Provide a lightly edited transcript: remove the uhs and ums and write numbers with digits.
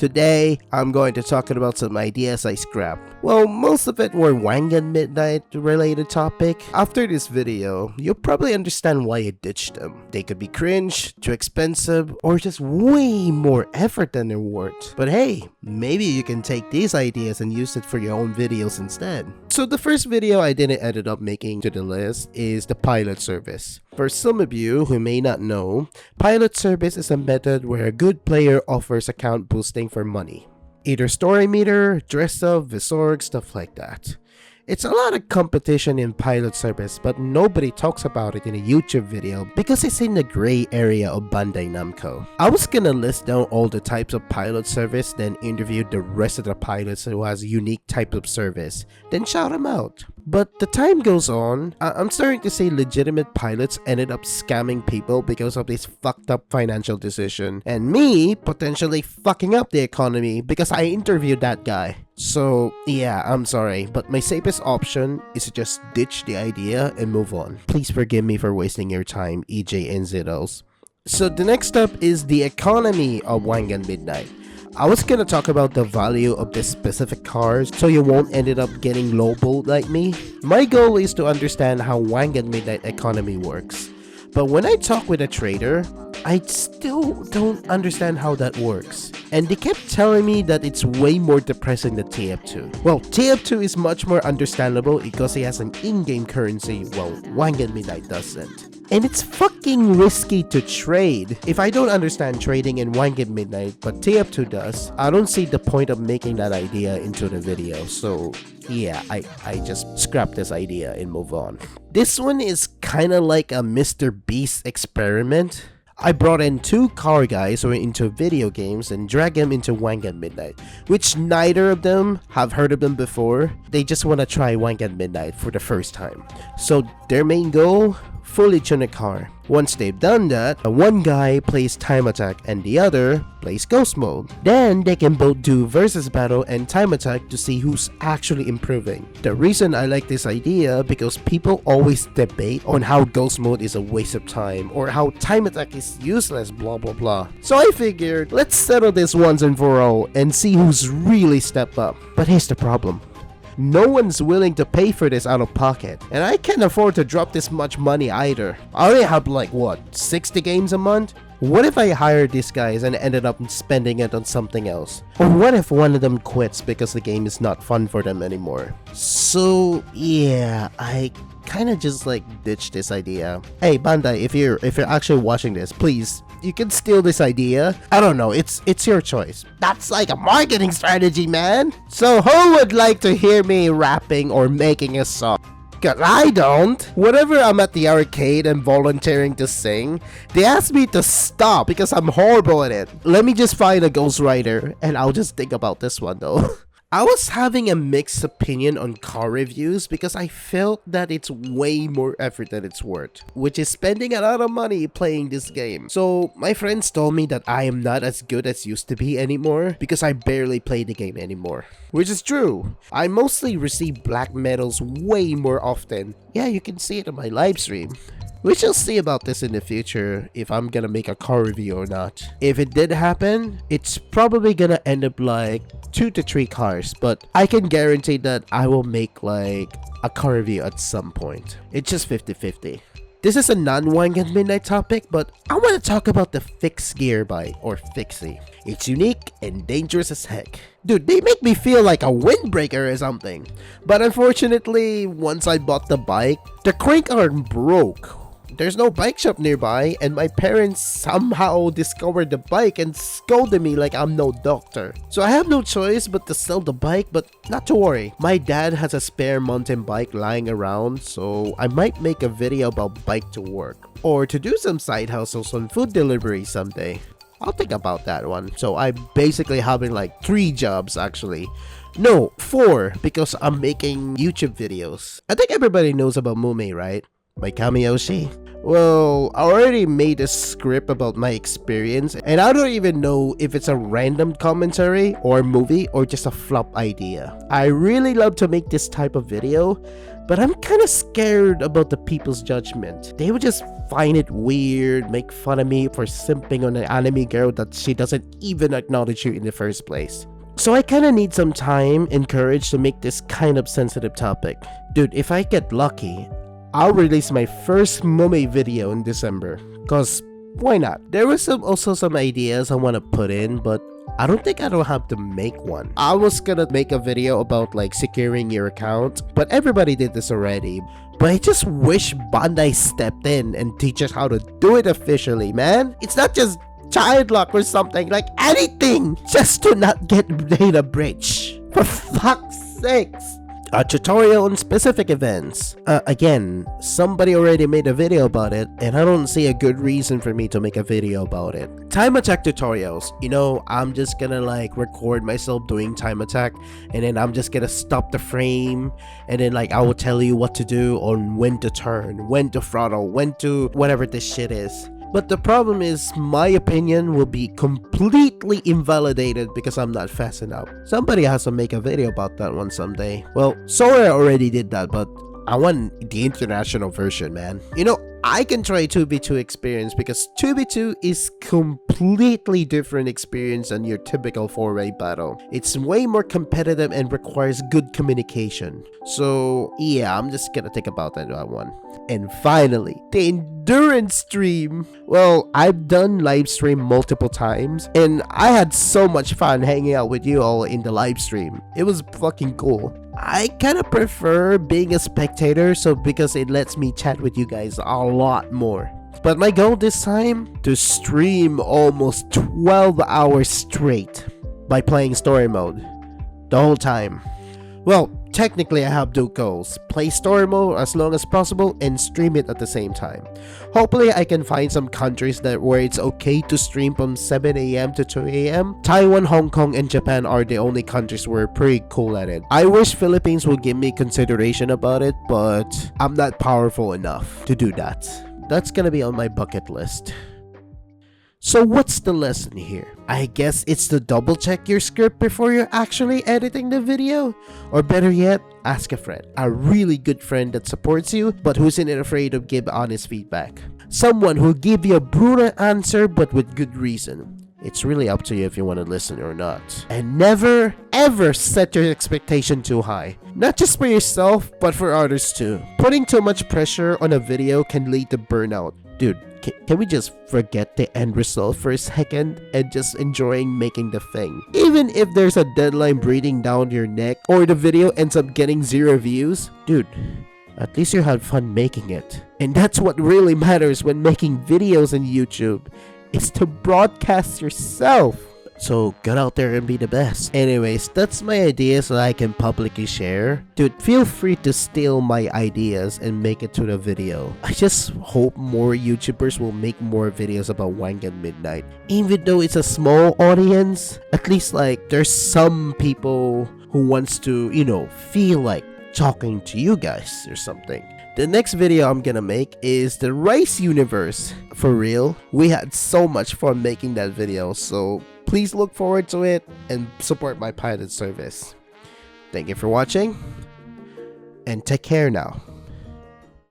Today, I'm going to talk about some ideas I scrapped. Well, most of it were Wangan Midnight related topic. After this video, you'll probably understand why I ditched them. They could be cringe, too expensive, or just way more effort than they're worth. But hey, maybe you can take these ideas and use it for your own videos instead. So the first video I didn't ended up making to the list is the pilot service. For some of you who may not know, pilot service is a method where a good player offers account boosting for money. Either story meter, dress up, Visorg, stuff like that. It's a lot of competition in pilot service, but nobody talks about it in a YouTube video because it's in the gray area of Bandai Namco. I was gonna list down all the types of pilot service, then interview the rest of the pilots who has unique types of service, then shout them out. But the time goes on, I'm starting to see legitimate pilots ended up scamming people because of this fucked up financial decision, and me potentially fucking up the economy because I interviewed that guy. So yeah, I'm sorry, but my safest option is to just ditch the idea and move on. Please forgive me for wasting your time, EJ and Ziddles. So the next up is the economy of Wangan Midnight. I was gonna talk about the value of this specific cars so you won't end up getting lowballed like me. My goal is to understand how Wangan Midnight economy works. But when I talk with a trader, I still don't understand how that works. And they kept telling me that it's way more depressing than TF2. Well, TF2 is much more understandable because it has an in-game currency, while Wangan Midnight doesn't. And it's fucking risky to trade. If I don't understand trading in Wangan Midnight, but TF2 does, I don't see the point of making that idea into the video. So yeah, I just scrap this idea and move on. This one is kinda like a Mr. Beast experiment. I brought in two car guys who are into video games and drag them into Wangan Midnight, which neither of them have heard of them before. They just want to try Wangan Midnight for the first time. So their main goal? Fully tune a car. Once they've done that, one guy plays time attack and the other plays ghost mode. Then they can both do versus battle and time attack to see who's actually improving. The reason I like this idea because people always debate on how ghost mode is a waste of time or how time attack is useless, blah blah blah. So I figured, let's settle this once and for all and see who's really stepped up. But here's the problem. No one's willing to pay for this out of pocket, and I can't afford to drop this much money either. I only have like what, 60 games a month? What if I hired these guys and ended up spending it on something else? Or what if one of them quits because the game is not fun for them anymore? So yeah, I kinda just like ditched this idea. Hey Bandai, if you're actually watching this, please, you can steal this idea. I don't know, it's your choice. That's like a marketing strategy, man. So who would like to hear me rapping or making a song? Cause I don't. Whenever I'm at the arcade and volunteering to sing, they ask me to stop because I'm horrible at it. Let me just find a ghostwriter and I'll just think about this one though. I was having a mixed opinion on car reviews because I felt that it's way more effort than it's worth, which is spending a lot of money playing this game. So my friends told me that I am not as good as used to be anymore because I barely play the game anymore. Which is true. I mostly receive black medals way more often. Yeah, you can see it on my live stream. We shall see about this in the future if I'm gonna make a car review or not. If it did happen, it's probably gonna end up like 2 to 3 cars, but I can guarantee that I will make like a car review at some point. It's just 50-50. This is a non-Wangan Midnight topic, but I want to talk about the fixed gear bike, or fixie. It's unique and dangerous as heck. Dude, they make me feel like a windbreaker or something. But unfortunately, once I bought the bike, the crank arm broke. There's no bike shop nearby, and my parents somehow discovered the bike and scolded me like I'm no doctor. So I have no choice but to sell the bike, but not to worry. My dad has a spare mountain bike lying around, so I might make a video about bike to work. Or to do some side hustles on food delivery someday. I'll think about that one. So I'm basically having like 3 jobs actually. No, 4, because I'm making YouTube videos. I think everybody knows about Mumi, right? My Kamiyoshi. Well, I already made a script about my experience, and I don't even know if it's a random commentary or movie or just a flop idea. I really love to make this type of video, but I'm kinda scared about the people's judgment. They would just find it weird, make fun of me for simping on an anime girl that she doesn't even acknowledge you in the first place. So I kinda need some time and courage to make this kind of sensitive topic. Dude, if I get lucky, I'll release my first Mumi video in December. Cause why not? There was also some ideas I want to put in, but I don't think I don't have to make one. I was gonna make a video about like securing your account, but everybody did this already. But I just wish Bandai stepped in and teach us how to do it officially, man. It's not just child lock or something, like anything, just to not get data breach. For fuck's sakes. A tutorial on specific events. Again, somebody already made a video about it, and I don't see a good reason for me to make a video about it. Time attack tutorials. You know, I'm just gonna like record myself doing time attack, and then I'm just gonna stop the frame, and then like I will tell you what to do on when to turn, when to throttle, when to whatever this shit is. But the problem is, my opinion will be completely invalidated because I'm not fast enough. Somebody has to make a video about that one someday. Well, Sora already did that, but I want the international version, man. You know, I can try 2v2 experience because 2v2 is completely different experience than your typical 4-way battle. It's way more competitive and requires good communication. So yeah, I'm just gonna think about that one. And finally, the endurance stream. Well, I've done live stream multiple times, and I had so much fun hanging out with you all in the live stream. It was fucking cool. I kind of prefer being a spectator, so because it lets me chat with you guys a lot more. But my goal this time, to stream almost 12 hours straight by playing story mode the whole time. Well, technically I have two goals: play story mode as long as possible and stream it at the same time. Hopefully I can find some countries where it's okay to stream from 7 AM to 2 AM. Taiwan, Hong Kong, and Japan are the only countries who are pretty cool at it. I wish Philippines would give me consideration about it, but I'm not powerful enough to do that. That's gonna be on my bucket list. So what's the lesson here? I guess it's to double check your script before you're actually editing the video. Or better yet, ask a friend. A really good friend that supports you but who isn't afraid to give honest feedback. Someone who'll give you a brutal answer but with good reason. It's really up to you if you want to listen or not. And never ever set your expectation too high. Not just for yourself but for others too. Putting too much pressure on a video can lead to burnout. Dude, can we just forget the end result for a second and just enjoying making the thing? Even if there's a deadline breathing down your neck or the video ends up getting 0 views, dude, at least you had fun making it. And that's what really matters when making videos on YouTube, is to broadcast yourself. So get out there and be the best. Anyways, that's my ideas that I can publicly share. Dude, feel free to steal my ideas and make it to the video. I just hope more YouTubers will make more videos about Wangan Midnight. Even though it's a small audience, at least like there's some people who wants to, you know, feel like talking to you guys or something. The next video I'm gonna make is the Rice Universe. For real, we had so much fun making that video, so please look forward to it and support my pilot service. Thank you for watching, and take care now.